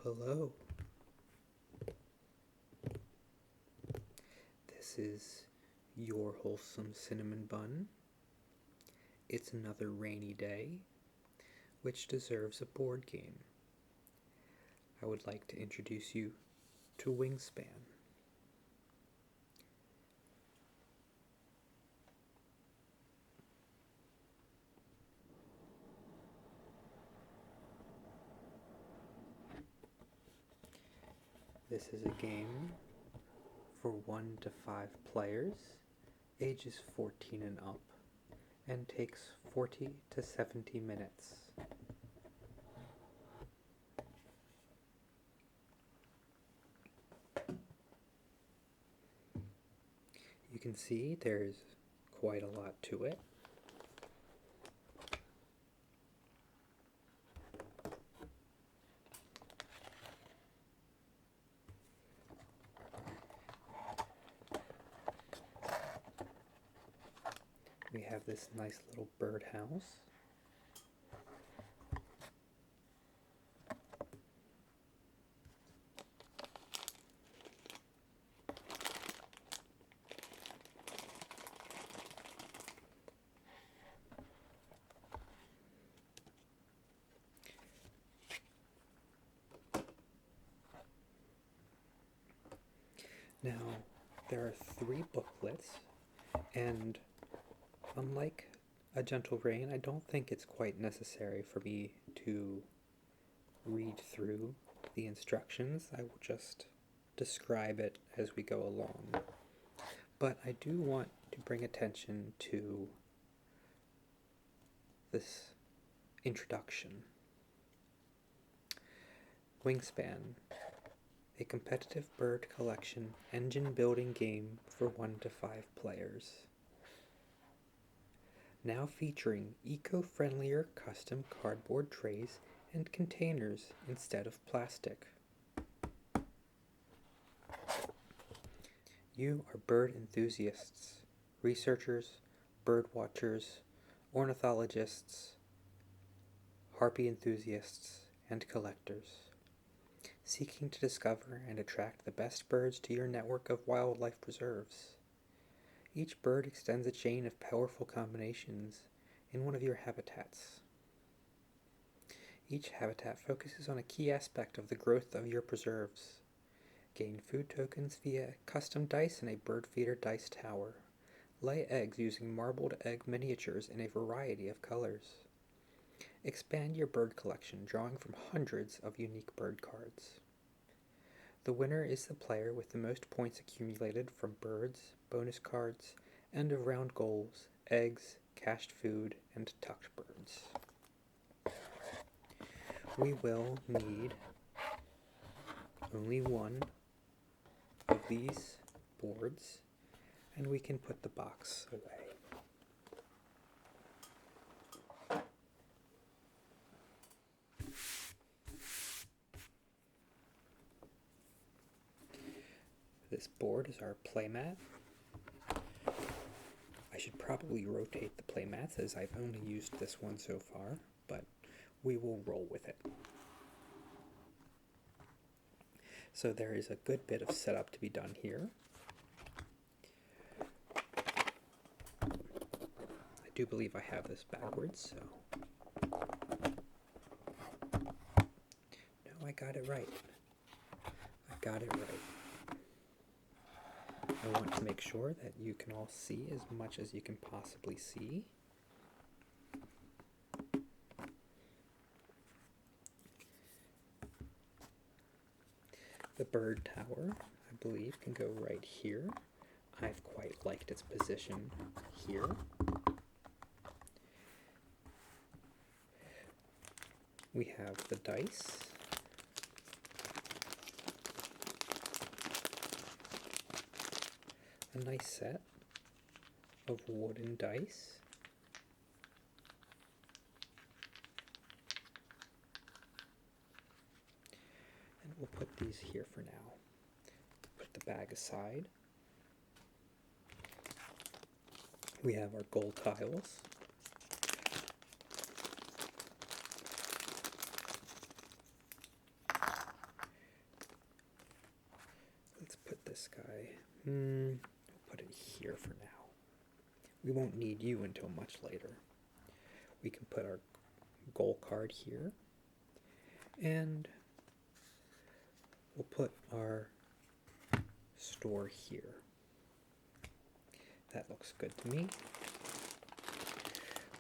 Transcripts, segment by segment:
Hello. This is your wholesome cinnamon bun. It's another rainy day, which deserves a board game. I would like to introduce you to Wingspan. This is a game for 1 to 5 players, ages 14 and up, and takes 40 to 70 minutes. You can see there's quite a lot to it. We have this nice little birdhouse. Now, there are 3 booklets, and unlike A Gentle Rain, I don't think it's quite necessary for me to read through the instructions. I will just describe it as we go along. But I do want to bring attention to this introduction. Wingspan, a competitive bird collection engine building game for 1 to 5 players. Now featuring eco-friendlier custom cardboard trays and containers instead of plastic. You are bird enthusiasts, researchers, bird watchers, ornithologists, harpy enthusiasts, and collectors, seeking to discover and attract the best birds to your network of wildlife preserves. Each bird extends a chain of powerful combinations in one of your habitats. Each habitat focuses on a key aspect of the growth of your preserves. Gain food tokens via custom dice in a bird feeder dice tower. Lay eggs using marbled egg miniatures in a variety of colors. Expand your bird collection, drawing from hundreds of unique bird cards. The winner is the player with the most points accumulated from birds, bonus cards, end-of-round goals, eggs, cached food, and tucked birds. We will need only one of these boards, and we can put the box away. This board is our playmat. I should probably rotate the playmats as I've only used this one so far, but we will roll with it. So there is a good bit of setup to be done here. I do believe I have this backwards, so... No, I got it right. I got it right. I want to make sure that you can all see as much as you can possibly see. The bird tower, I believe, can go right here. I've quite liked its position here. We have the dice. A nice set of wooden dice. And we'll put these here for now. Put the bag aside. We have our gold tiles. this guy? We'll put it here for now. We won't need you until much later. We can put our goal card here, and we'll put our store here. That looks good to me.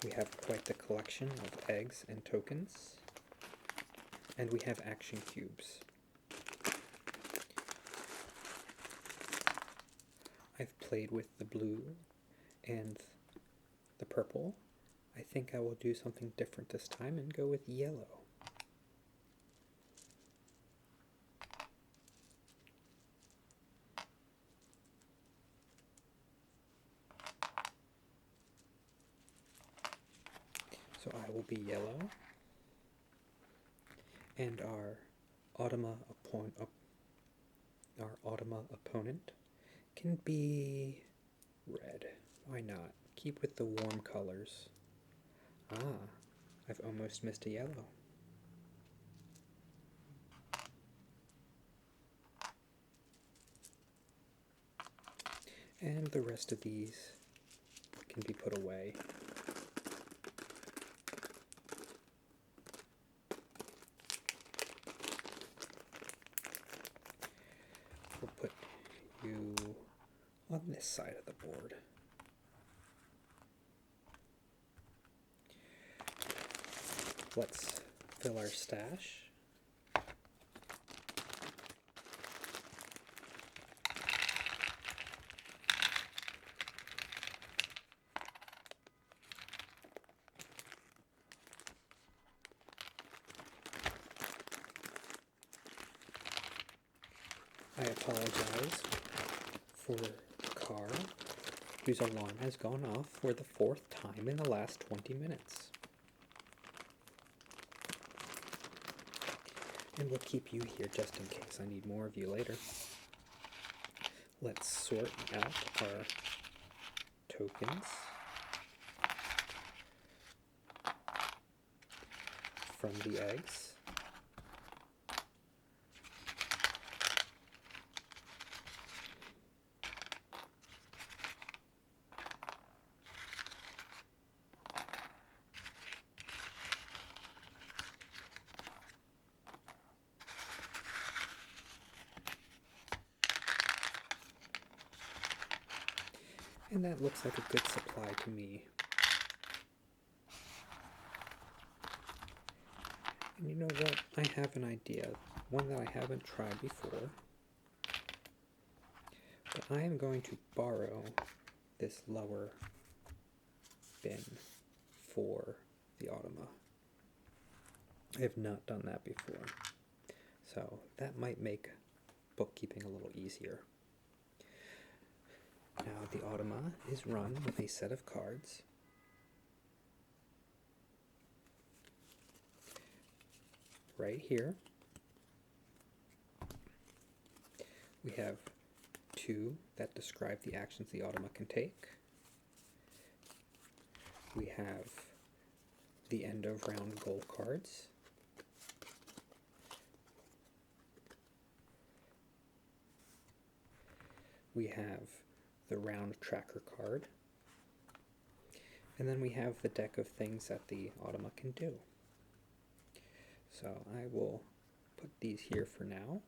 We have quite the collection of eggs and tokens, and we have action cubes. I've played with the blue and the purple. I think I will do something different this time and go with yellow. So I will be yellow, and our Automa opponent can be red. Why not? Keep with the warm colors. Ah, I've almost missed a yellow. And the rest of these can be put away. We'll put you on this side of the board. Let's fill our stash. I apologize for Car, whose alarm has gone off for the 4th time in the last 20 minutes. And we'll keep you here just in case I need more of you later. Let's sort out our tokens from the eggs. And that looks like a good supply to me. And you know what? I have an idea, one that I haven't tried before. But I am going to borrow this lower bin for the Automa. I have not done that before. So that might make bookkeeping a little easier. Now the Automa is run with a set of cards. Right here, we have 2 that describe the actions the Automa can take. We have the end of round goal cards. We have the round tracker card, and then we have the deck of things that the Automa can do. So I will put these here for now.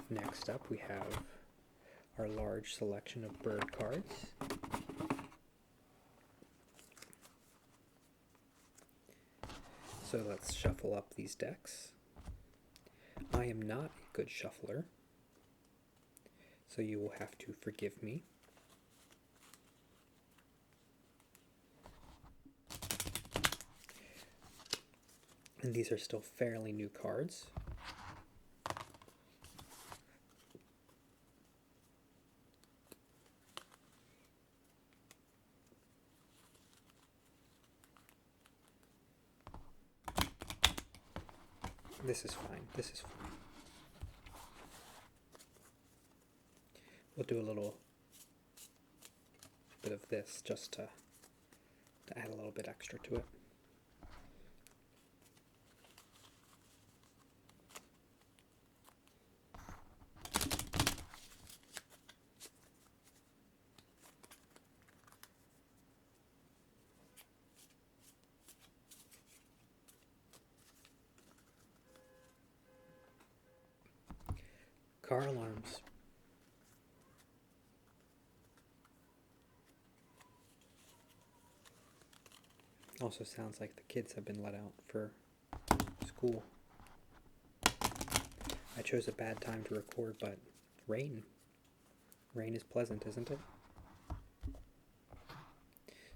Next up we have our large selection of bird cards. So let's shuffle up these decks. I am not a good shuffler, so you will have to forgive me. And these are still fairly new cards. This is fine. This is fine. We'll do a little bit of this just to add a little bit extra to it. Car alarms. Also sounds like the kids have been let out for school. I chose a bad time to record, but rain. Rain is pleasant, isn't it?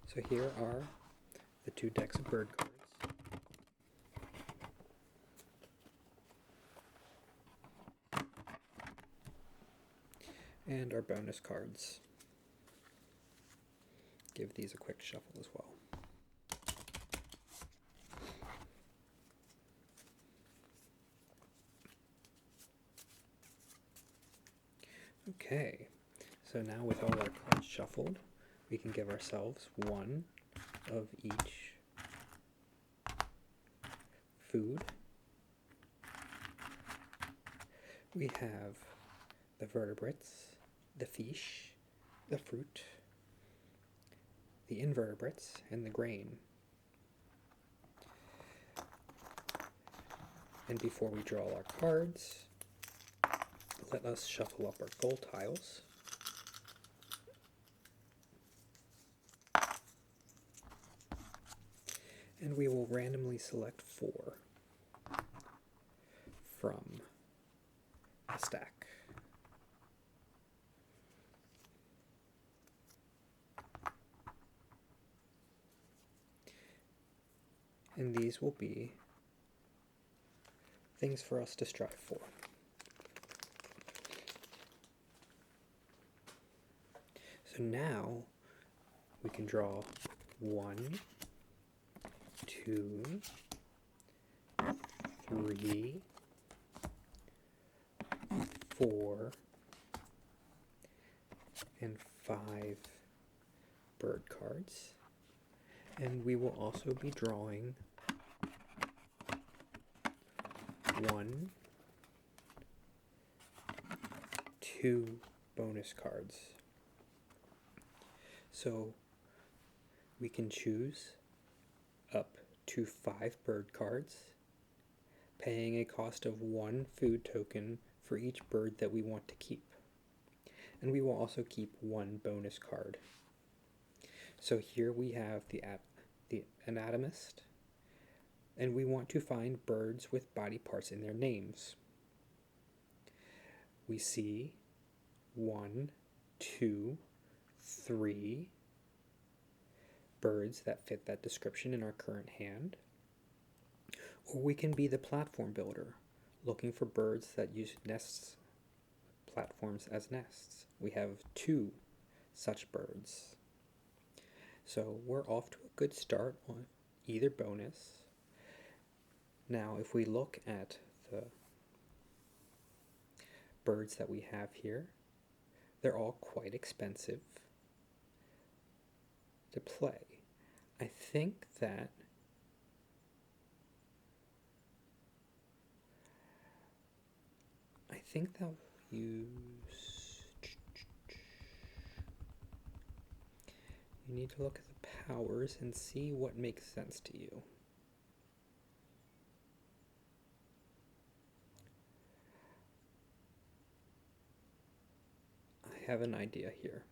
So here are the 2 decks of bird cards. And our bonus cards. Give these a quick shuffle as well. Okay, so now with all our cards shuffled, we can give ourselves one of each food. We have the vertebrates, the fish, the fruit, the invertebrates, and the grain. And before we draw our cards, let us shuffle up our gold tiles. And we will randomly select 4 from a stack. And these will be things for us to strive for. So now we can draw 1, 2, 3, 4, and 5 bird cards. And we will also be drawing 1, 2 bonus cards. So we can choose up to 5 bird cards, paying a cost of 1 food token for each bird that we want to keep. And we will also keep 1 bonus card. So here we have the anatomist, and we want to find birds with body parts in their names. We see 1, 2, 3 birds that fit that description in our current hand. Or we can be the platform builder, looking for birds that use platforms as nests. We have 2 such birds. So we're off to a good start on either bonus. Now if we look at the birds that we have here, they're all quite expensive to play. I think that we'll use, you need to look at the powers and see what makes sense to you. I have an idea here.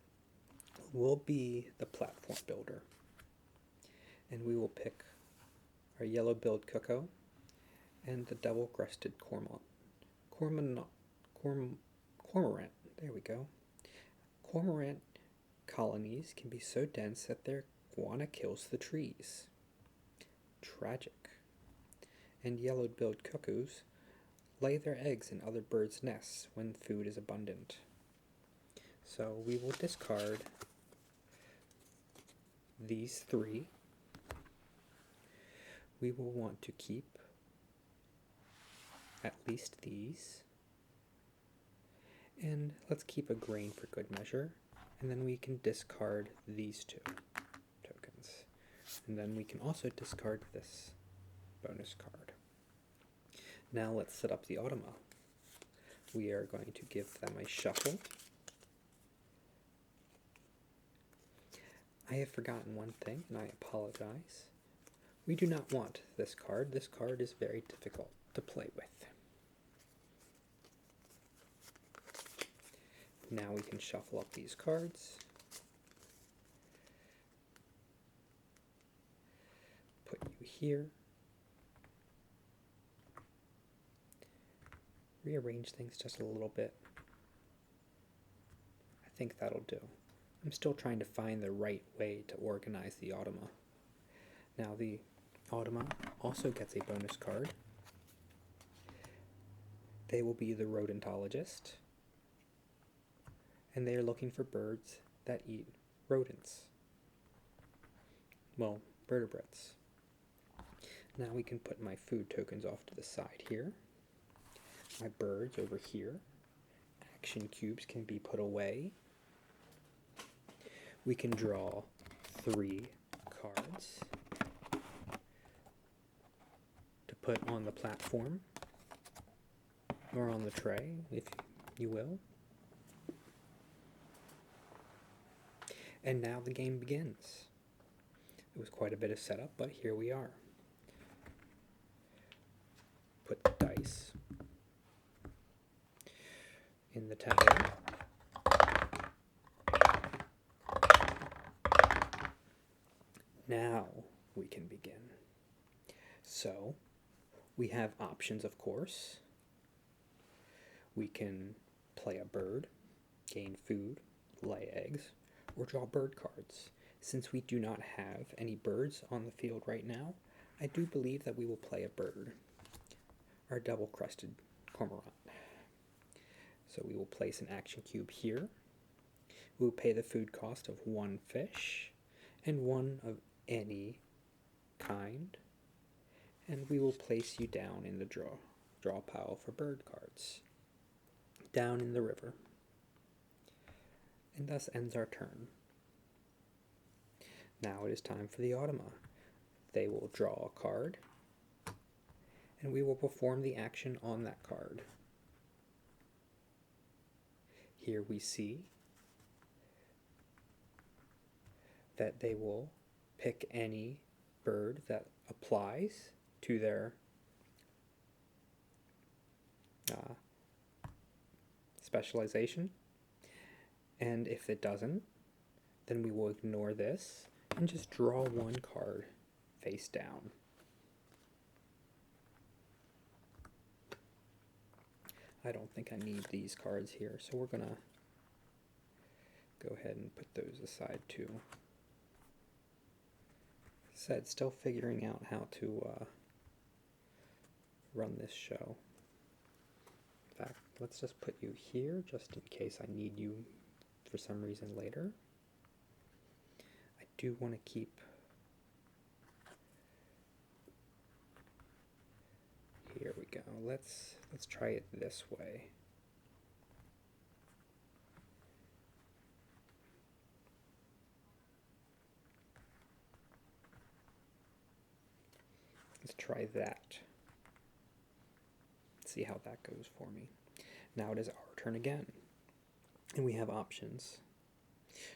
We'll be the platform builder, and we will pick our yellow-billed cuckoo and the double-breasted cormorant. There we go. Cormorant colonies can be so dense that their guana kills the trees. Tragic. And yellow-billed cuckoos lay their eggs in other birds' nests when food is abundant. So we will discard these 3. We will want to keep at least these. And let's keep a grain for good measure. And then we can discard these 2 tokens. And then we can also discard this bonus card. Now let's set up the automa. We are going to give them a shuffle. I have forgotten one thing, and I apologize. We do not want this card. This card is very difficult to play with. Now we can shuffle up these cards. Put you here. Rearrange things just a little bit. I think that'll do. I'm still trying to find the right way to organize the automa. Now the automa also gets a bonus card. They will be the rodentologist, and they are looking for birds that eat rodents. Well, vertebrates. Now we can put my food tokens off to the side here. My birds over here. Action cubes can be put away. We can draw 3 cards to put on the platform, or on the tray, if you will. And now the game begins. It was quite a bit of setup, but here we are. Put the dice in the tower. Now we can begin. So, we have options, of course. We can play a bird, gain food, lay eggs, or draw bird cards. Since we do not have any birds on the field right now, I do believe that we will play a bird, our double-crested cormorant. So we will place an action cube here. We will pay the food cost of 1 fish, and 1 of any kind, and we will place you down in the draw pile for bird cards, down in the river. And thus ends our turn. Now it is time for the automa. They will draw a card, and we will perform the action on that card. Here we see that they will pick any bird that applies to their specialization, and if it doesn't, then we will ignore this and just draw 1 card face down. I don't think I need these cards here, so we're gonna go ahead and put those aside too. Said, still figuring out how to run this show. In fact, let's just put you here just in case I need you for some reason later. I do want to keep here we go. Let's try it this way. Let's try that. See how that goes for me. Now it is our turn again, and we have options.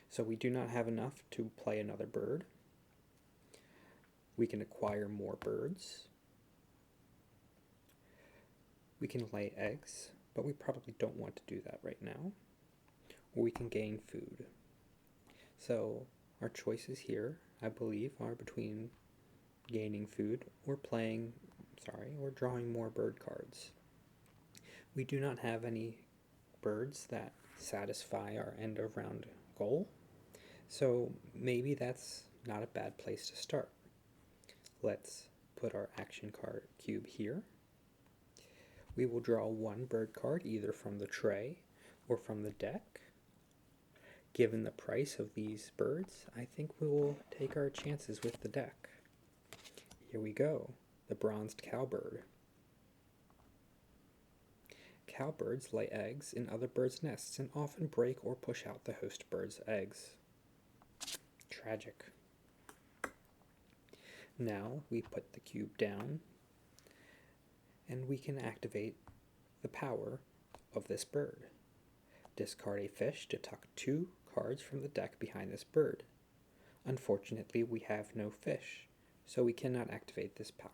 So we do not have enough to play another bird. We can acquire more birds. We can lay eggs, but we probably don't want to do that right now. Or we can gain food. So our choices here, I believe, are between gaining food or or drawing more bird cards. We do not have any birds that satisfy our end of round goal, so maybe that's not a bad place to start. Let's put our action card cube here. We will draw 1 bird card either from the tray or from the deck. Given the price of these birds, I think we will take our chances with the deck. Here we go, the bronzed cowbird. Cowbirds lay eggs in other birds' nests and often break or push out the host bird's eggs. Tragic. Now we put the cube down, and we can activate the power of this bird. Discard a fish to tuck 2 cards from the deck behind this bird. Unfortunately, we have no fish, so we cannot activate this power.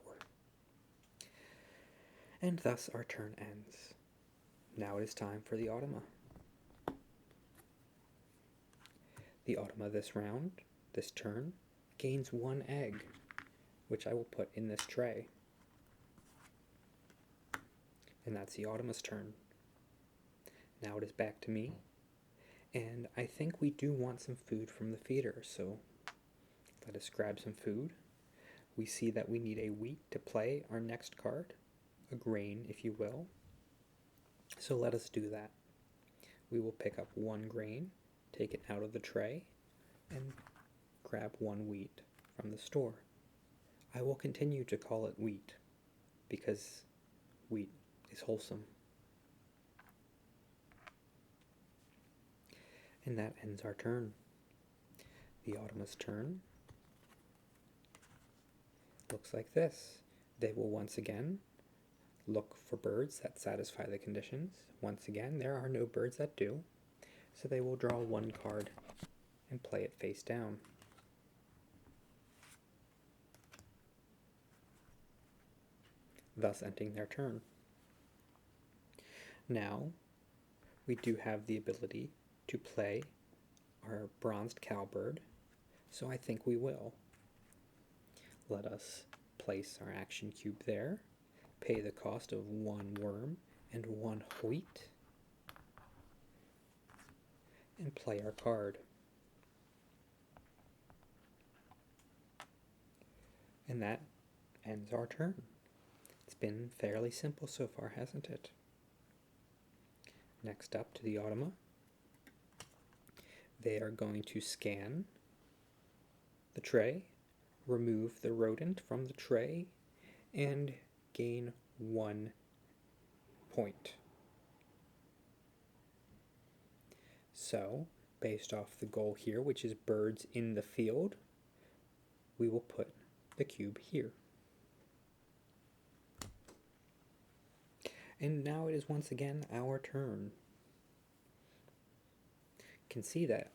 And thus our turn ends. Now it is time for the automa. The Automa this turn, gains 1 egg, which I will put in this tray. And that's the Automa's turn. Now it is back to me, and I think we do want some food from the feeder, so let us grab some food. We see that we need a wheat to play our next card, a grain, if you will. So let us do that. We will pick up 1 grain, take it out of the tray, and grab 1 wheat from the store. I will continue to call it wheat, because wheat is wholesome. And that ends our turn. The Automa's turn looks like this. They will once again look for birds that satisfy the conditions. Once again, there are no birds that do, so they will draw 1 card and play it face down. Thus ending their turn. Now, we do have the ability to play our bronzed cowbird, so I think we will. Let us place our action cube there, pay the cost of 1 worm and 1 wheat, and play our card. And that ends our turn. It's been fairly simple so far, hasn't it? Next up to the Automa. They are going to scan the tray, remove the rodent from the tray, and gain 1 point. So, based off the goal here, which is birds in the field, we will put the cube here. And now it is once again our turn. You can see that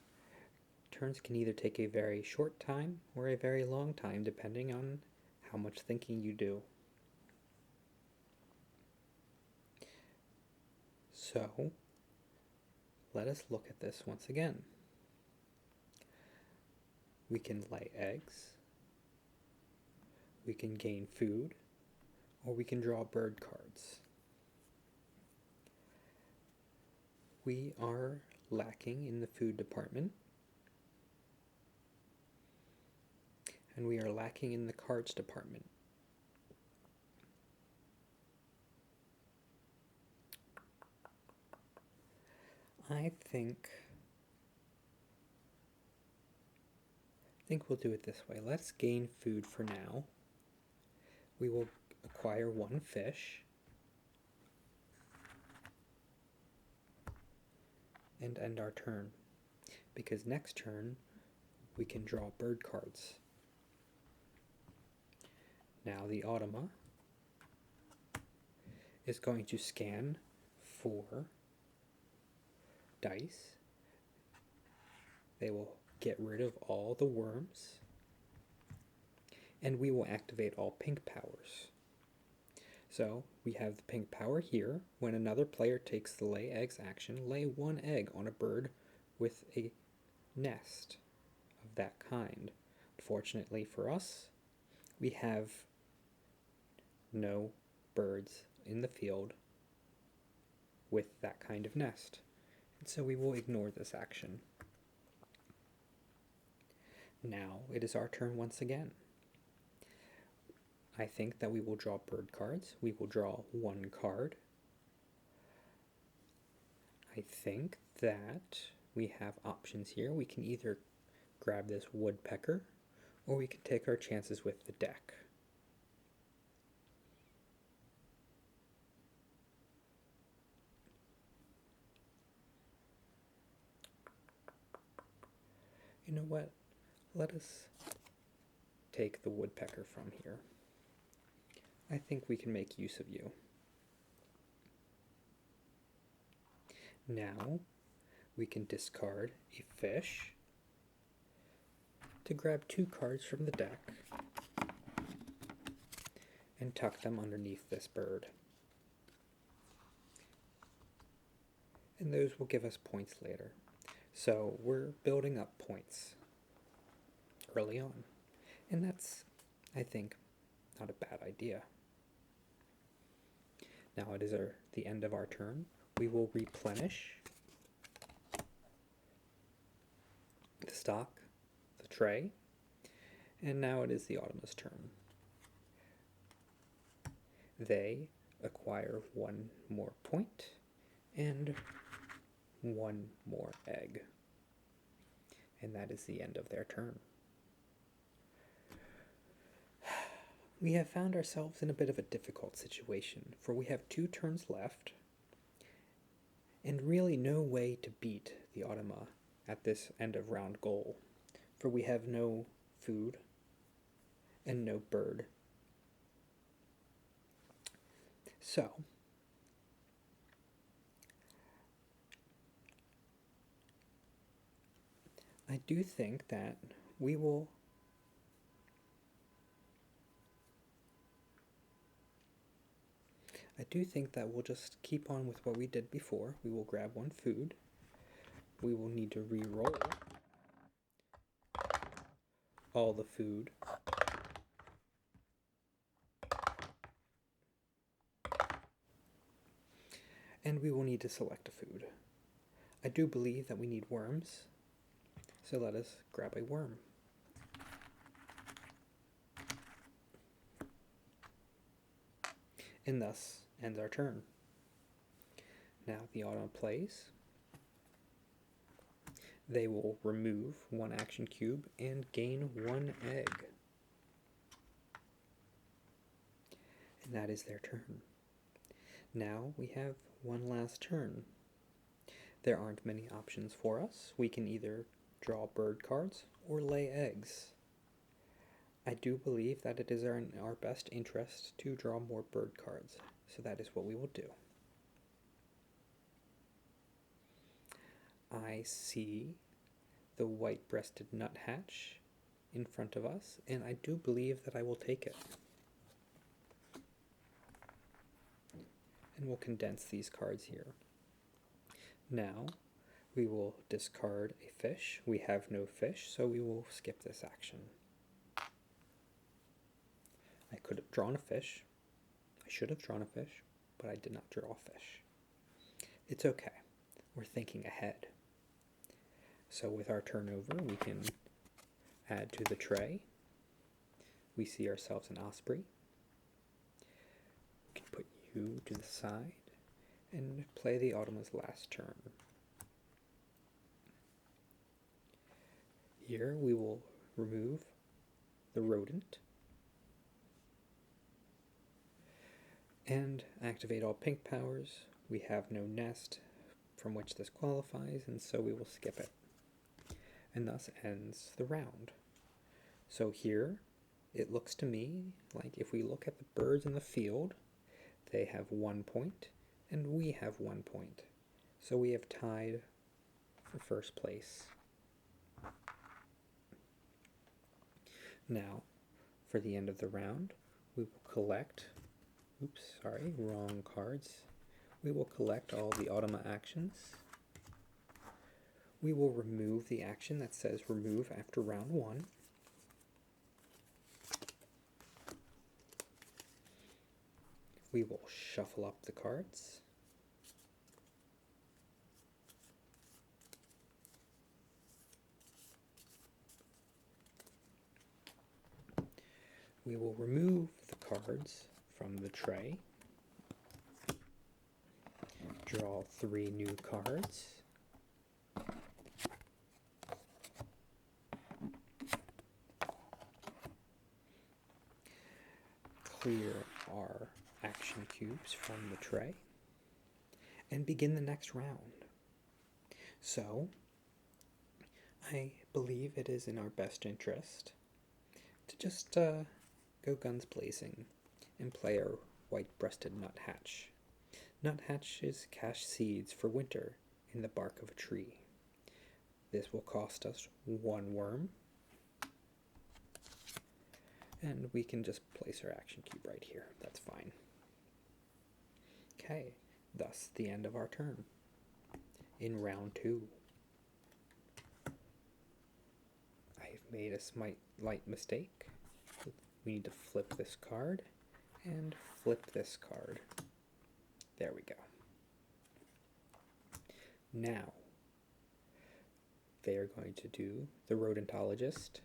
turns can either take a very short time or a very long time, depending on how much thinking you do. So, let us look at this once again. We can lay eggs, we can gain food, or we can draw bird cards. We are lacking in the food department, and we are lacking in the cards department. I think we'll do it this way. Let's gain food for now. We will acquire 1 fish and end our turn, because next turn we can draw bird cards. Now the Automa is going to scan for dice. They will get rid of all the worms, and we will activate all pink powers. So we have the pink power here. When another player takes the lay eggs action, lay 1 egg on a bird with a nest of that kind. Unfortunately for us, we have no birds in the field with that kind of nest, and so we will ignore this action. Now it is our turn once again. I think that we will draw bird cards. We will draw 1 card. I think that we have options here. We can either grab this woodpecker, or we can take our chances with the deck. You know what? Let us take the woodpecker from here. I think we can make use of you. Now we can discard a fish to grab 2 cards from the deck and tuck them underneath this bird. And those will give us points later. So we're building up points early on. And that's, I think, not a bad idea. Now it is the end of our turn. We will replenish the stock, the tray, and now it is the Automa's turn. They acquire one more point and one more egg. And that is the end of their turn. We have found ourselves in a bit of a difficult situation, for we have 2 turns left, and really no way to beat the Automa at this end of round goal, for we have no food and no bird. So, I do think that we will we'll just keep on with what we did before. We will grab 1 food. We will need to re-roll all the food. And we will need to select a food. I do believe that we need worms, so let us grab a worm. And thus ends our turn. Now the Automa plays. They will remove 1 action cube and gain 1 egg. And that is their turn. Now we have 1 last turn. There aren't many options for us. We can either draw bird cards or lay eggs. I do believe that it is in our best interest to draw more bird cards, so that is what we will do. I see the white-breasted nuthatch in front of us, and I do believe that I will take it. And we'll condense these cards here. Now, we will discard a fish. We have no fish, so we will skip this action. I could have drawn a fish. I should have drawn a fish, but I did not draw a fish. It's okay. We're thinking ahead. So with our turnover, we can add to the tray. We see ourselves an osprey. We can put you to the side and play the Automa's last turn. Here we will remove the rodent and activate all pink powers. We have no nest from which this qualifies, and so we will skip it. And thus ends the round. So here, it looks to me like if we look at the birds in the field, they have 1 point, and we have 1 point. So we have tied for first place. Now, for the end of the round, we will collect, wrong cards. We will collect all the Automa actions. We will remove the action that says remove after round 1. We will shuffle up the cards. We will remove the cards from the tray. Draw 3 new cards. Clear our action cubes from the tray and begin the next round. So, I believe it is in our best interest to just go guns blazing and play our white-breasted nuthatch. Nuthatches cache seeds for winter in the bark of a tree. This will cost us 1 worm, and we can just place our action cube right here. That's fine. Okay, thus the end of our turn in round 2. I've made a slight mistake. We need to flip this card and flip this card. There we go. Now, they are going to do the rodentologist,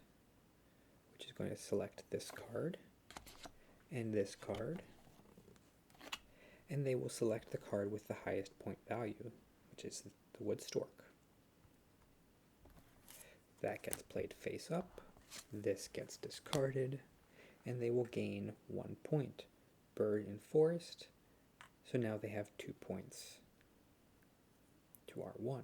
which is going to select this card and this card, and they will select the card with the highest point value, which is the wood stork. That gets played face up, this gets discarded, and they will gain 1 point. Bird in forest, so now they have 2 points to our 1.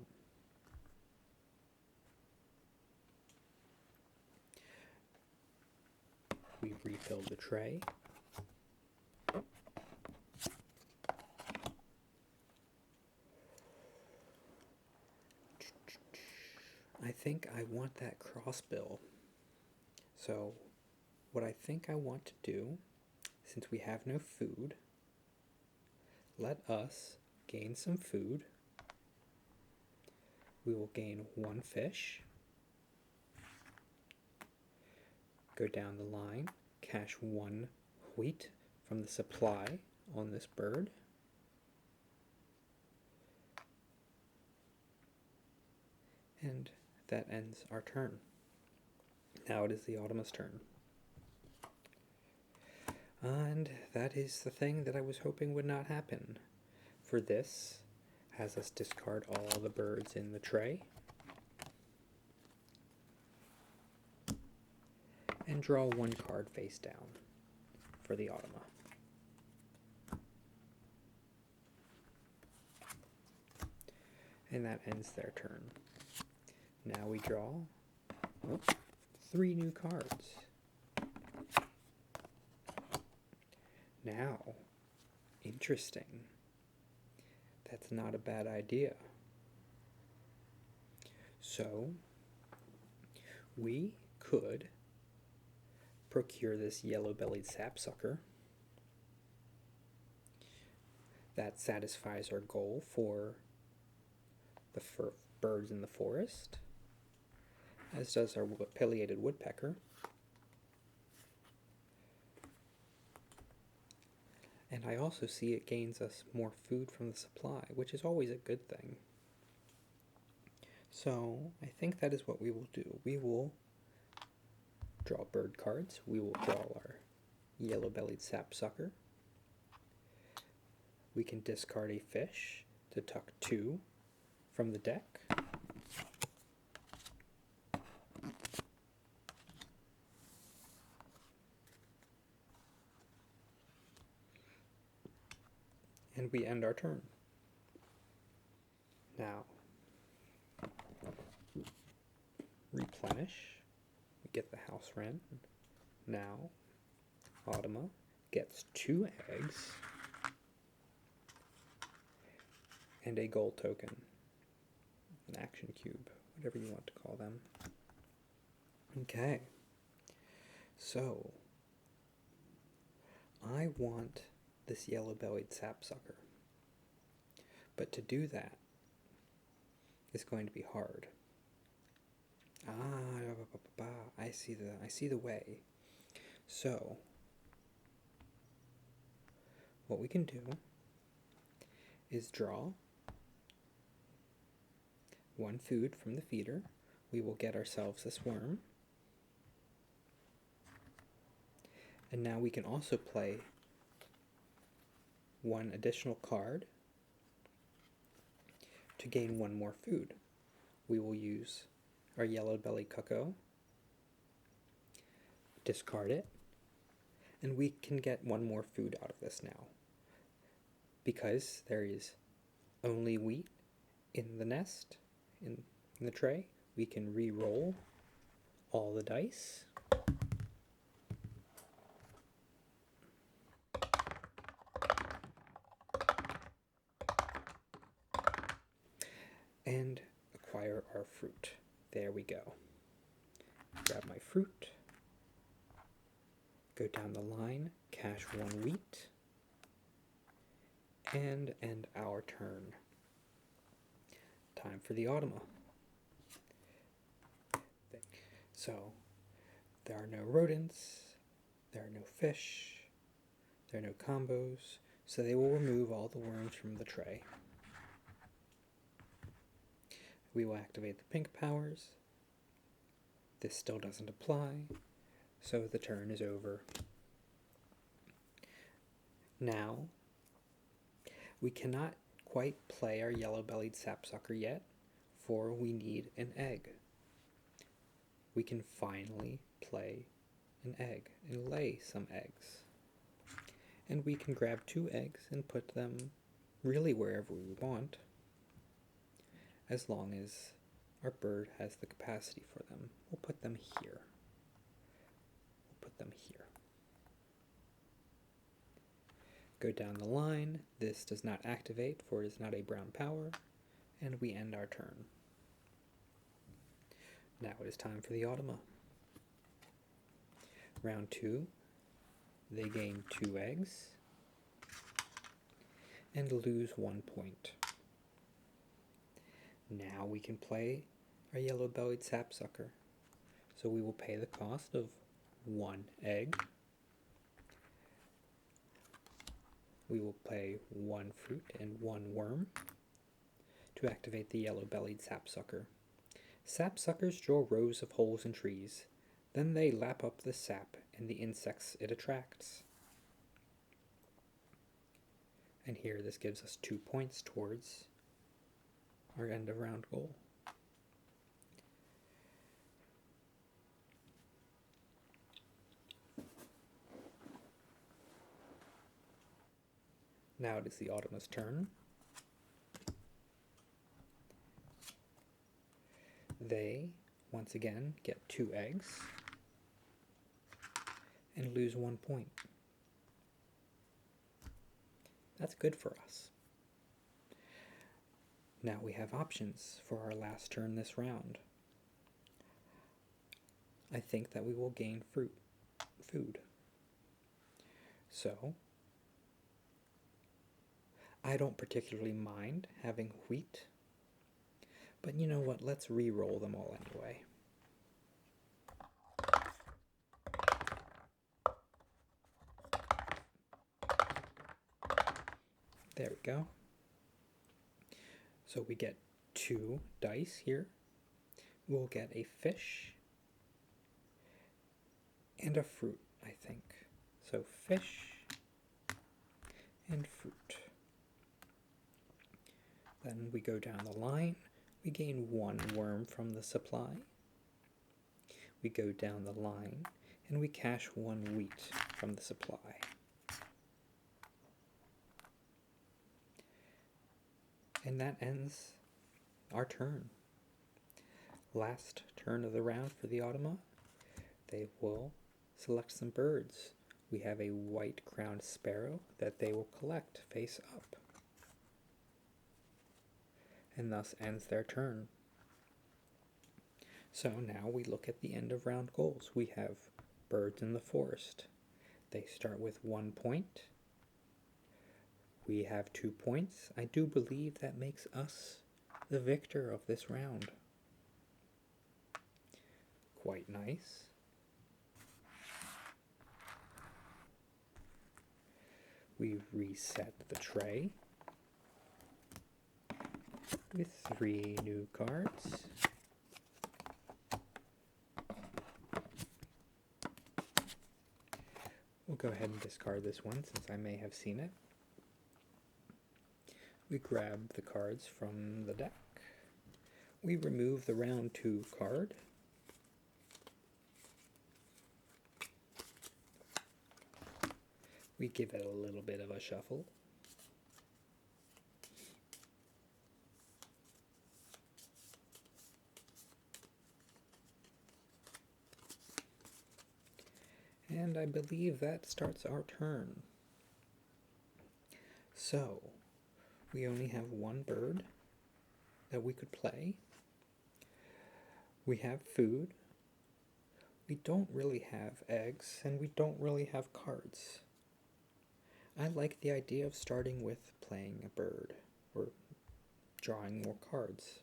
We refill the tray. I think I want that crossbill. So what I think I want to do, since we have no food, let us gain some food. We will gain 1 fish. Go down the line, cash 1 wheat from the supply on this bird. And that ends our turn. Now it is the Automa's turn. And that is the thing that I was hoping would not happen. For this, has us discard all the birds in the tray. And draw 1 card face down for the Automa. And that ends their turn. Now we draw 3 new cards. Now, interesting. That's not a bad idea. So, we could procure this yellow-bellied sapsucker. That satisfies our goal for the birds in the forest, as does our pileated woodpecker. And I also see it gains us more food from the supply, which is always a good thing. So I think that is what we will do. We will draw bird cards. We will draw our yellow-bellied sapsucker. We can discard a fish to tuck 2 from the deck. And we end our turn. Now, replenish. We get the house wren. Now, Automa gets 2 eggs and a gold token, an action cube, whatever you want to call them. Okay, so I want this yellow-bellied sapsucker, but to do that is going to be hard. I see the way. So what we can do is draw 1 food from the feeder. We will get ourselves this worm. And now we can also play 1 additional card to gain 1 more food. We will use our yellow-bellied cuckoo, discard it, and we can get 1 more food out of this now. Because there is only wheat in the nest, in the tray, we can re-roll all the dice. And acquire our fruit. There we go. Grab my fruit. Go down the line, cash 1 wheat. And end our turn. Time for the Automa. So, There are no rodents, there are no fish, there are no combos, so they will remove all the worms from the tray. We will activate the pink powers. This still doesn't apply, so the turn is over. Now, we cannot quite play our yellow-bellied sapsucker yet, for we need an egg. We can finally play an egg and lay some eggs. And we can grab 2 eggs and put them really wherever we want, as long as our bird has the capacity for them. We'll put them here. We'll put them here. Go down the line. This does not activate, for it is not a brown power, and we end our turn. Now it is time for the Automa. Round 2, they gain 2 eggs and lose 1 point. Now we can play our yellow-bellied sapsucker. So we will pay the cost of 1 egg. We will pay 1 fruit and 1 worm to activate the yellow-bellied sapsucker. Sapsuckers draw rows of holes in trees. Then they lap up the sap and the insects it attracts. And here this gives us 2 points towards our end of round goal. Now it is the Automa's turn. They, once again, get 2 eggs and lose 1 point. That's good for us. Now we have options for our last turn this round. I think that we will gain food. So, I don't particularly mind having wheat, but you know what, let's re-roll them all anyway. There we go. So we get 2 dice here. We'll get a fish and a fruit, I think. So fish and fruit. Then we go down the line. We gain 1 worm from the supply. We go down the line and we cash 1 wheat from the supply. And that ends our turn. Last turn of the round for the Automa. They will select some birds. We have a white-crowned sparrow that they will collect face up. And thus ends their turn. So now we look at the end of round goals. We have birds in the forest. They start with 1 point. We have 2 points. I do believe that makes us the victor of this round. Quite nice. We reset the tray with 3 new cards. We'll go ahead and discard this one since I may have seen it. We grab the cards from the deck. We remove the round 2 card. We give it a little bit of a shuffle. And I believe that starts our turn. So, we only have 1 bird that we could play. We have food. We don't really have eggs, and we don't really have cards. I like the idea of starting with playing a bird, or drawing more cards.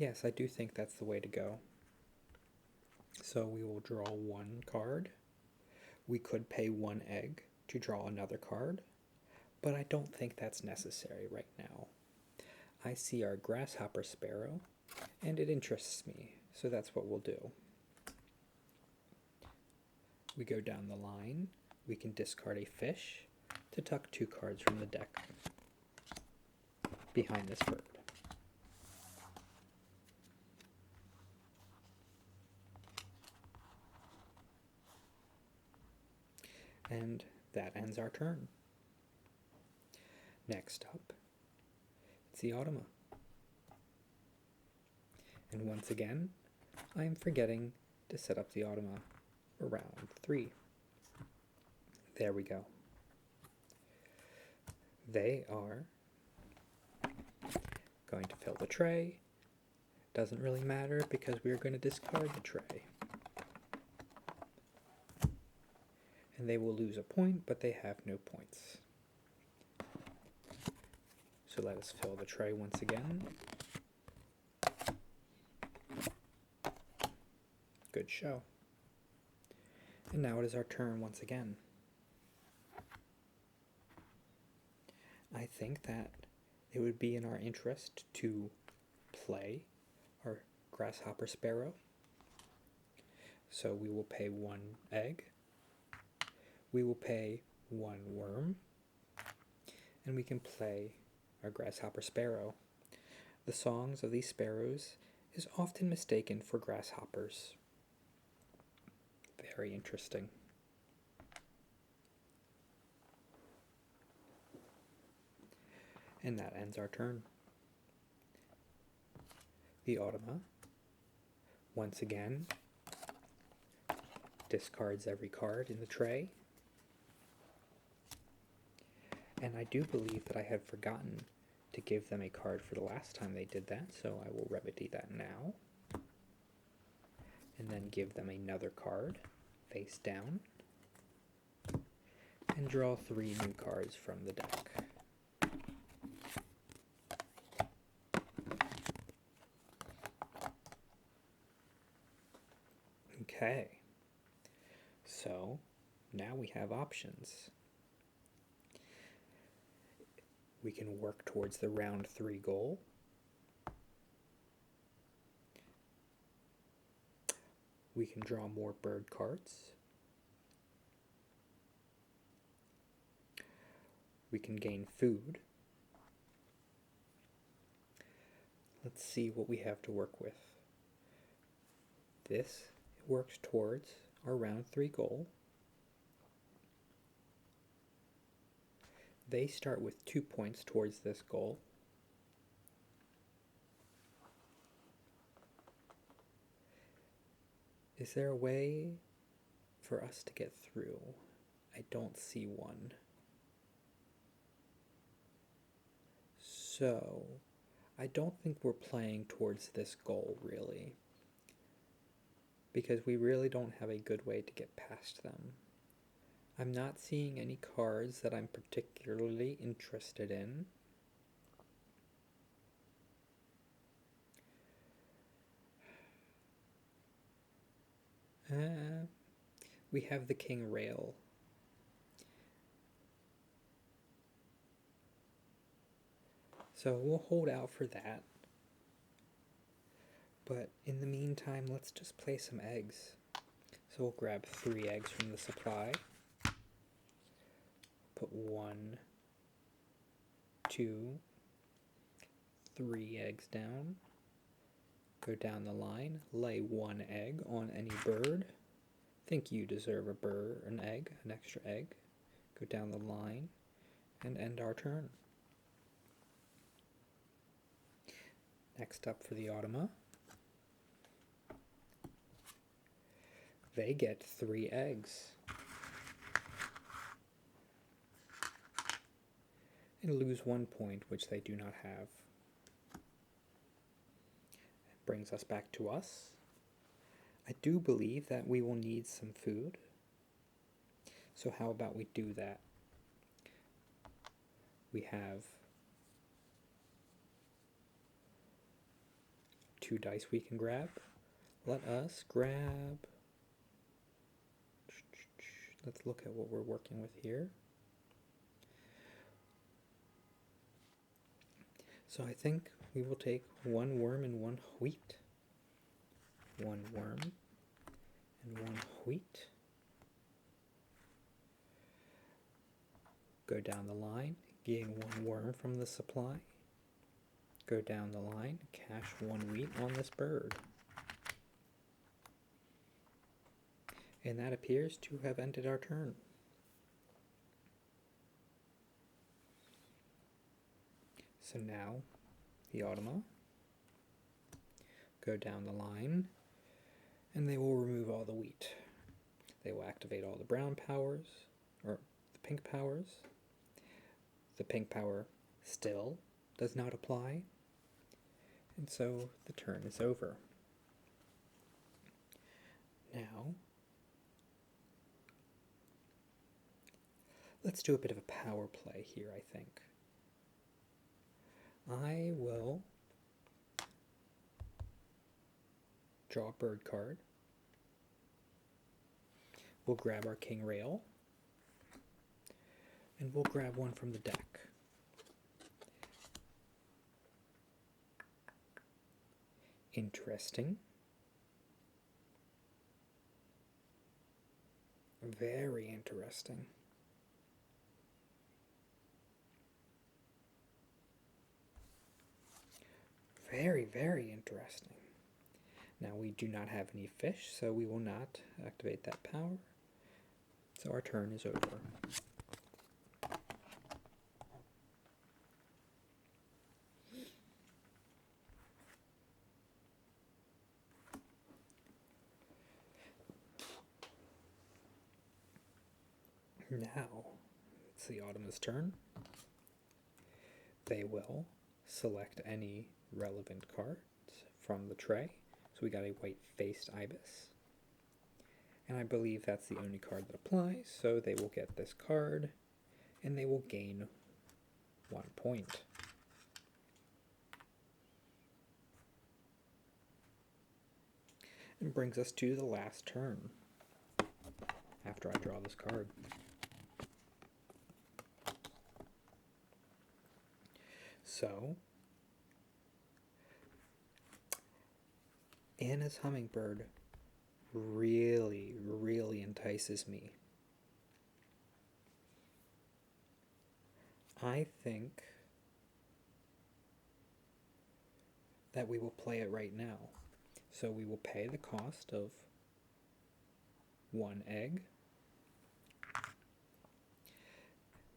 Yes, I do think that's the way to go. So we will draw one card. We could pay one egg to draw another card, but I don't think that's necessary right now. I see our grasshopper sparrow, and it interests me, so that's what we'll do. We go down the line. We can discard a fish to tuck 2 cards from the deck behind this bird. And that ends our turn. Next up, it's the Automa. And once again, I am forgetting to set up the Automa for round 3. There we go. They are going to fill the tray. Doesn't really matter because we're going to discard the tray. And they will lose a point, but they have no points. So let us fill the tray once again. Good show. And now it is our turn once again. I think that it would be in our interest to play our grasshopper sparrow. So we will pay 1 egg. We will pay 1 worm. And we can play our grasshopper sparrow. The songs of these sparrows is often mistaken for grasshoppers. Very interesting. And that ends our turn. The Automa, once again, discards every card in the tray. And I do believe that I had forgotten to give them a card for the last time they did that, so I will remedy that now. And then give them another card, face down, and draw 3 new cards from the deck. Okay, so now we have options. We can work towards the round 3 goal. We can draw more bird cards. We can gain food. Let's see what we have to work with. This works towards our round 3 goal. They start with 2 points towards this goal. Is there a way for us to get through? I don't see one. So, I don't think we're playing towards this goal, really. Because we really don't have a good way to get past them. I'm not seeing any cards that I'm particularly interested in. We have the King Rail. So we'll hold out for that. But in the meantime, let's just play some eggs. So we'll grab 3 eggs from the supply. Put 1, 2, 3 eggs down. Go down the line, lay 1 egg on any bird. Think you deserve an egg, an extra egg. Go down the line and end our turn. Next up for the Automa. They get 3 eggs. And lose 1 point, which they do not have. Brings us back to us. I do believe that we will need some food. So how about we do that? We have 2 dice we can grab. Let us grab... Let's look at what we're working with here. So I think we will take 1 worm and 1 wheat. 1 worm and 1 wheat. Go down the line, gain 1 worm from the supply. Go down the line, cash 1 wheat on this bird. And that appears to have ended our turn. So now, the automa go down the line, and they will remove all the wheat. They will activate all the brown powers, or the pink powers. The pink power still does not apply, and so the turn is over. Now, let's do a bit of a power play here, I think. I will draw a bird card. We'll grab our king rail, and we'll grab one from the deck. Interesting. Very interesting. Very, very interesting. Now we do not have any fish, so we will not activate that power. So our turn is over. Now, it's the automa's turn. They will select any relevant cards from the tray. So we got a white-faced ibis. And I believe that's the only card that applies, so they will get this card, and they will gain 1 point. And brings us to the last turn, after I draw this card. So, Anna's hummingbird really, really entices me. I think that we will play it right now. So we will pay the cost of 1 egg,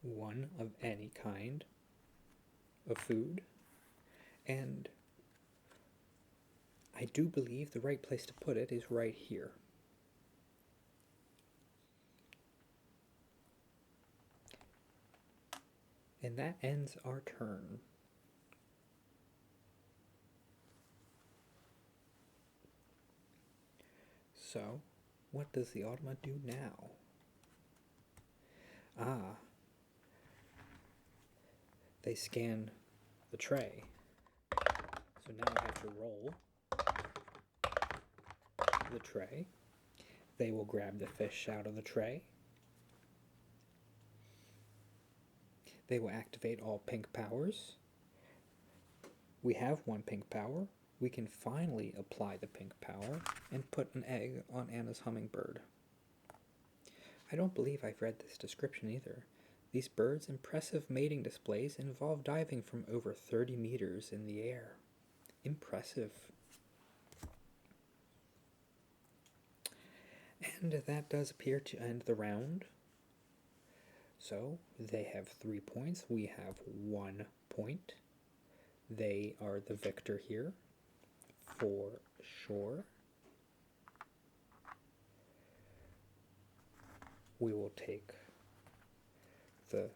1 of any kind of food, and I do believe the right place to put it is right here. And that ends our turn. So, what does the automa do now? They scan the tray. So now I have to roll the tray. They will grab the fish out of the tray. They will activate all pink powers. We have 1 pink power. We can finally apply the pink power and put an egg on Anna's hummingbird. I don't believe I've read this description either. These birds' impressive mating displays involve diving from over 30 meters in the air. Impressive. And that does appear to end the round. So they have 3 points. We have 1 point. They are the victor here, for sure. We will take the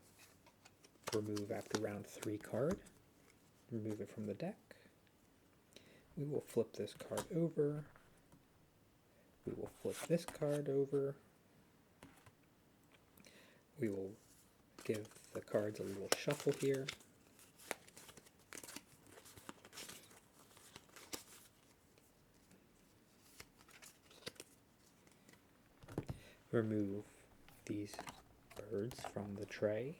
remove after round 3 card, remove it from the deck. We will flip this card over. We will flip this card over. We will give the cards a little shuffle here. remove these birds from the tray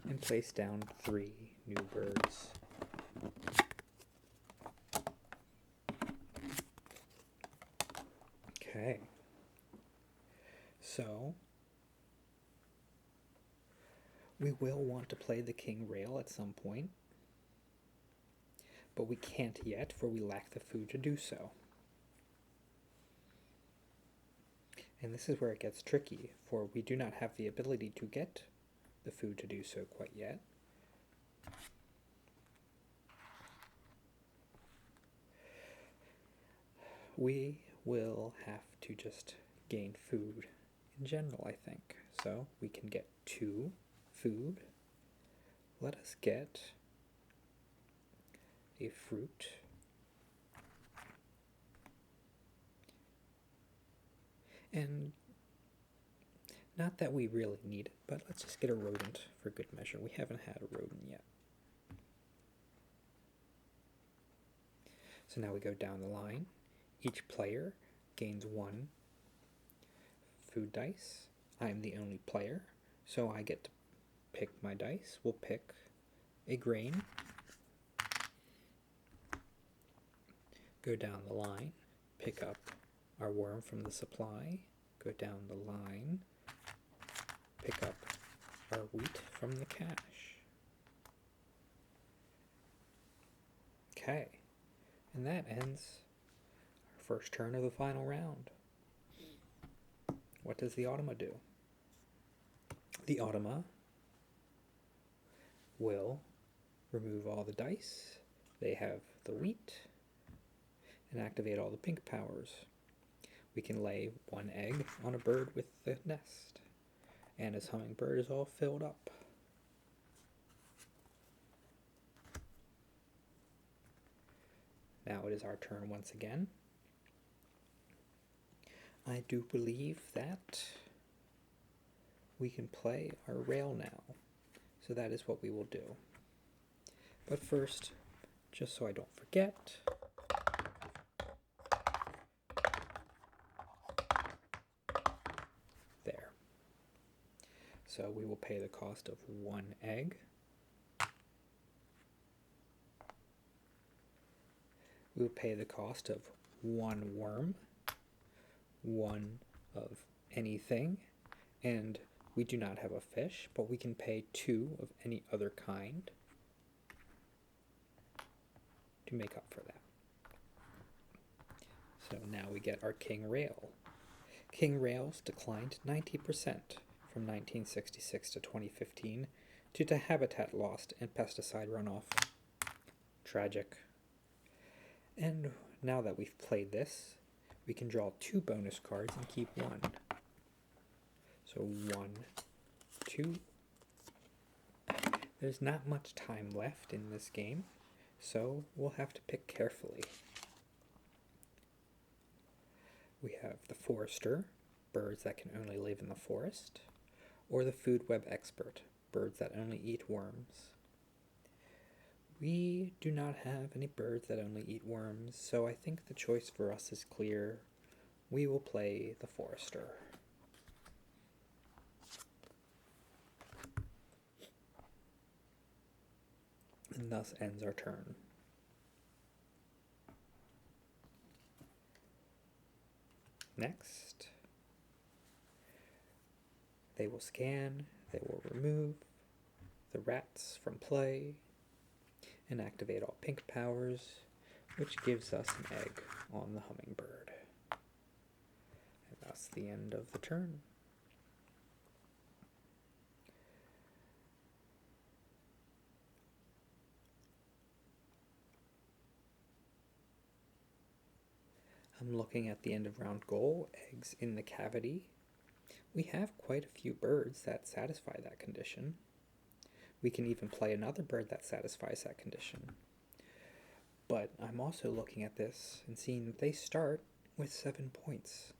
and place down 3 new birds. Okay, so we will want to play the king rail at some point, but we can't yet, for we lack the food to do so. And this is where it gets tricky, for we do not have the ability to get the food to do so quite yet. We will have to just gain food in general, I think. So we can get 2 food. Let us get a fruit. And not that we really need it, but let's just get a rodent for good measure. We haven't had a rodent yet. So now we go down the line. Each player gains 1 food dice. I'm the only player, so I get to pick my dice. We'll pick a grain. Go down the line, pick up our worm from the supply, go down the line, pick up our wheat from the cache. Okay, and that ends our first turn of the final round. What does the automa do? The automa will remove all the dice. They have the wheat, and activate all the pink powers. We can lay 1 egg on a bird with the nest, and his hummingbird is all filled up. Now it is our turn once again. I do believe that we can play our rail now, so that is what we will do. But first, just so I don't forget, there. So we will pay the cost of 1 egg. We will pay the cost of 1 worm, 1 of anything, and we do not have a fish, but we can pay 2 of any other kind to make up for that. So now we get our king rail. King rails declined 90% from 1966 to 2015 due to habitat loss and pesticide runoff. Tragic. And now that we've played this, we can draw 2 bonus cards and keep 1. So 1, 2. There's not much time left in this game, so we'll have to pick carefully. We have the forester, birds that can only live in the forest, or the food web expert, birds that only eat worms. We do not have any birds that only eat worms, so I think the choice for us is clear. We will play the forester. And thus ends our turn. Next, they will scan, they will remove the rats from play, and activate all pink powers, which gives us an egg on the hummingbird. And that's the end of the turn. I'm looking at the end of round goal, eggs in the cavity. We have quite a few birds that satisfy that condition. We can even play another bird that satisfies that condition. But I'm also looking at this and seeing that they start with 7 points.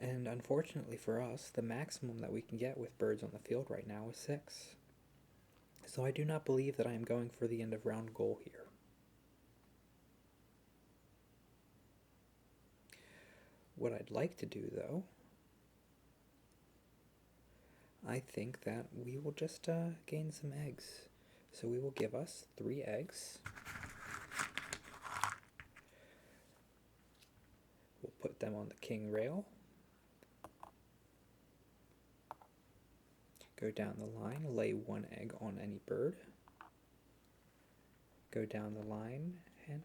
And unfortunately for us, the maximum that we can get with birds on the field right now is 6. So I do not believe that I am going for the end of round goal here. What I'd like to do, though, I think that we will just gain some eggs. So we will give us 3 eggs. We'll put them on the king rail. Go down the line, lay 1 egg on any bird. Go down the line, and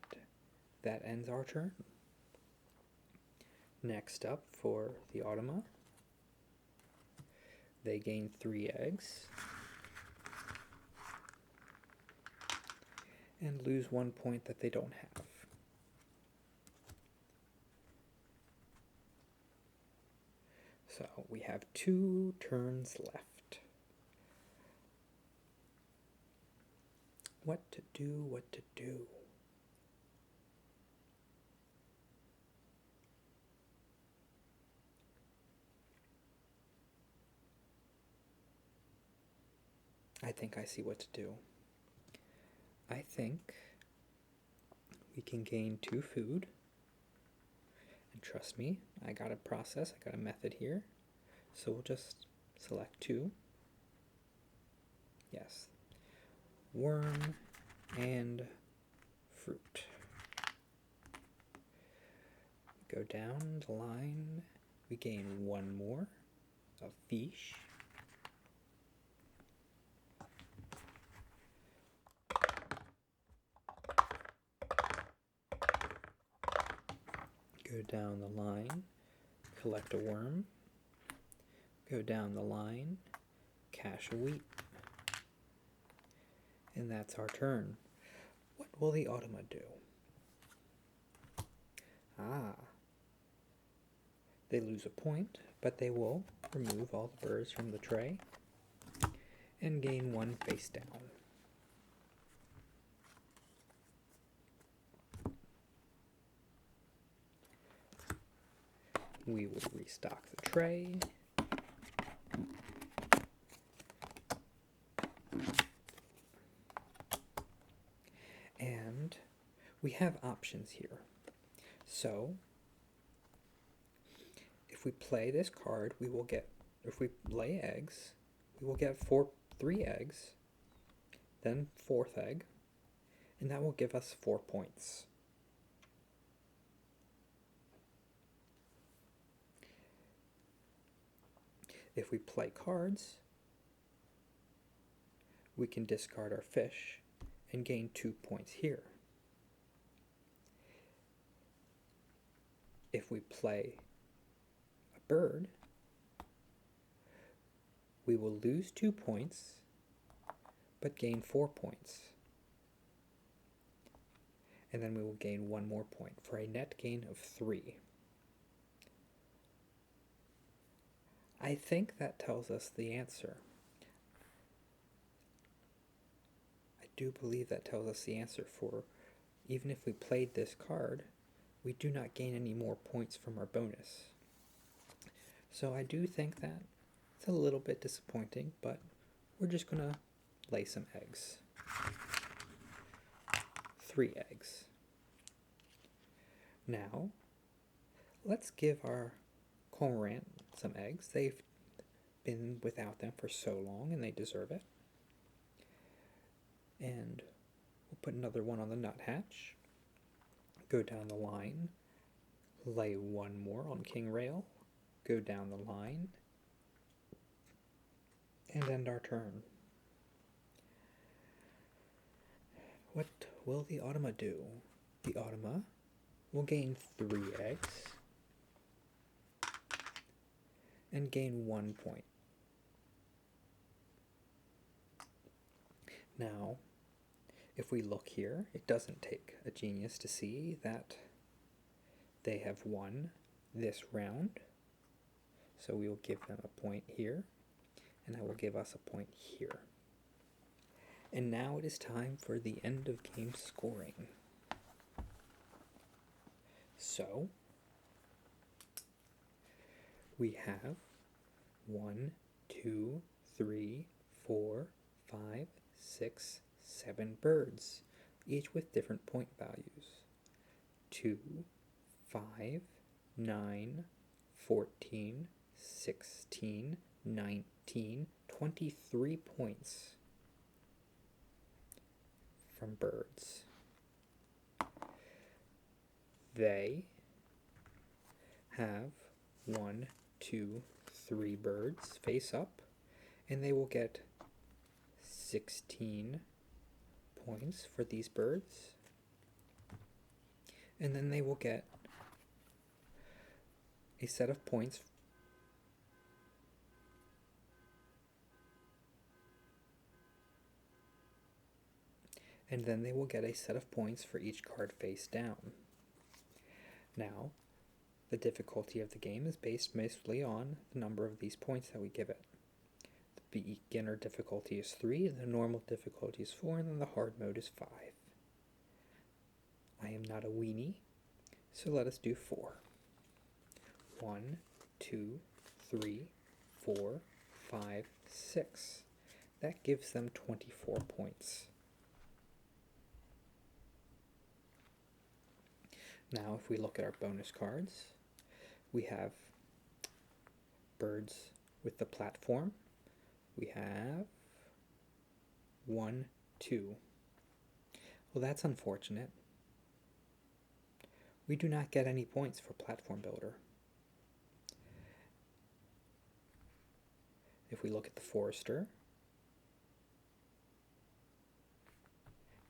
that ends our turn. Next up for the automa, they gain 3 eggs and lose 1 point that they don't have. So we have 2 turns left. What to do, what to do? I think I see what to do. I think we can gain 2 food. And trust me, I got a process, I got a method here. So we'll just select 2. Yes. Worm and fruit. Go down the line, we gain 1 more of fish. Go down the line, collect a worm. Go down the line, cache a wheat. And that's our turn. What will the automa do? They lose a point, but they will remove all the birds from the tray and gain 1 face down. We will restock the tray. And we have options here. So, if we play this card, we will get, if we lay eggs, we will get 3 eggs, then 4th egg, and that will give us 4 points. If we play cards, we can discard our fish and gain 2 points here. If we play a bird, we will lose 2 points, but gain 4 points. And then we will gain 1 more point for a net gain of 3. I think that tells us the answer. I do believe that tells us the answer for, even if we played this card, we do not gain any more points from our bonus. So I do think that it's a little bit disappointing, but we're just going to lay some eggs. 3 eggs. Now, let's give our cormorant some eggs. They've been without them for so long, and they deserve it. And we'll put another one on the nuthatch. Go down the line, lay 1 more on king rail, go down the line, and end our turn. What will the automa do? The automa will gain 3 eggs and gain 1 point. Now, if we look here, it doesn't take a genius to see that they have won this round. So we will give them a point here, and that will give us a point here. And now it is time for the end of game scoring. So, we have 1, 2, 3, 4, 5, 6, 7 birds, each with different point values. 2, 5, 9, 14, 16, 19, 23 points from birds. They have 1, 2, 3 birds face up, and they will get 16 points for these birds. And then they will get a set of points for each card face down. Now, the difficulty of the game is based mostly on the number of these points that we give it. The beginner difficulty is 3, the normal difficulty is 4, and then the hard mode is 5. I am not a weenie, so let us do 4. 1, 2, 3, 4, 5, 6. That gives them 24 points. Now, if we look at our bonus cards, we have birds with the platform. We have 1, 2. Well, that's unfortunate. We do not get any points for Platform Builder. If we look at the Forester,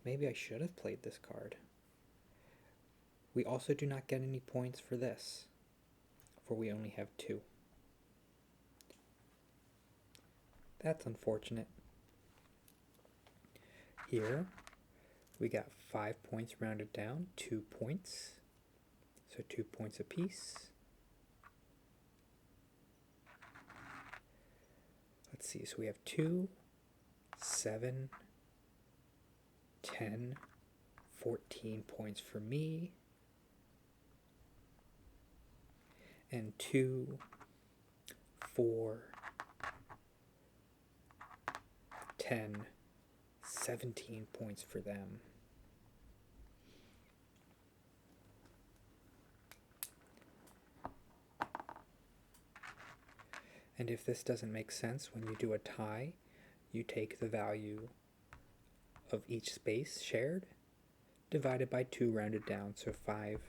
maybe I should have played this card. We also do not get any points for this, for we only have 2. That's unfortunate. Here, we got 5 points rounded down, 2 points, so 2 points apiece. Let's see, so we have 2, 7, 10, 14 points for me, and 2, 4, 10, 17 points for them. And if this doesn't make sense, when you do a tie, you take the value of each space shared, divided by 2 rounded down, so 5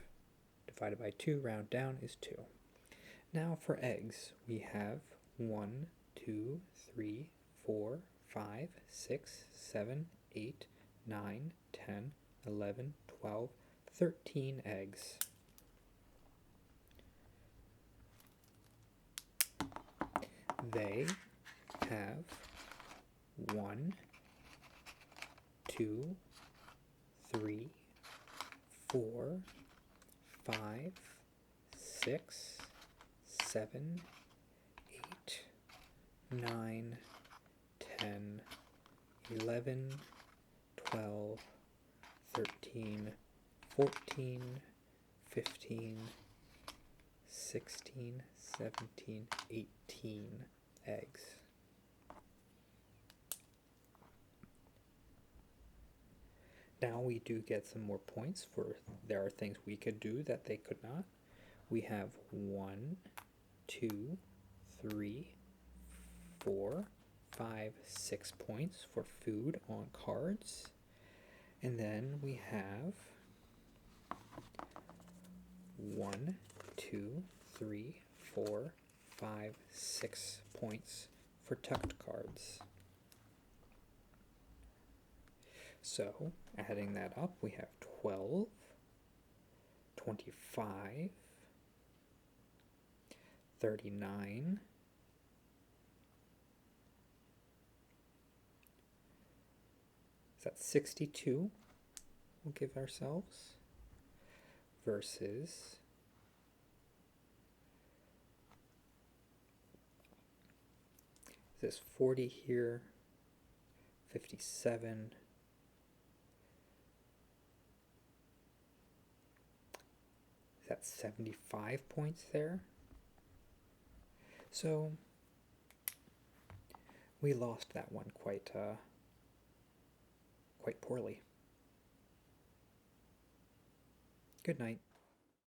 divided by 2 round down is 2. Now for eggs, we have 1, 2, 3, 4, 5, 6, 7, 8, 9, 10, 11, 12, 13 eggs. They have 1, 2, 3, 4, 5, 6, 7, 8, 9, 10, 11, 12, 13, 14, 15, 16, 17, 18 eggs. Now we do get some more points for there are things we could do that they could not. We have 1, 2, 3, 4, 5, 6 points for food on cards. And then we have 1, 2, 3, 4, 5, 6 points for tucked cards. So, adding that up, we have 12, 25, 39, 62 we'll give ourselves, versus this 40 here, 57, that's 75 points there. So we lost that one quite poorly. Good night.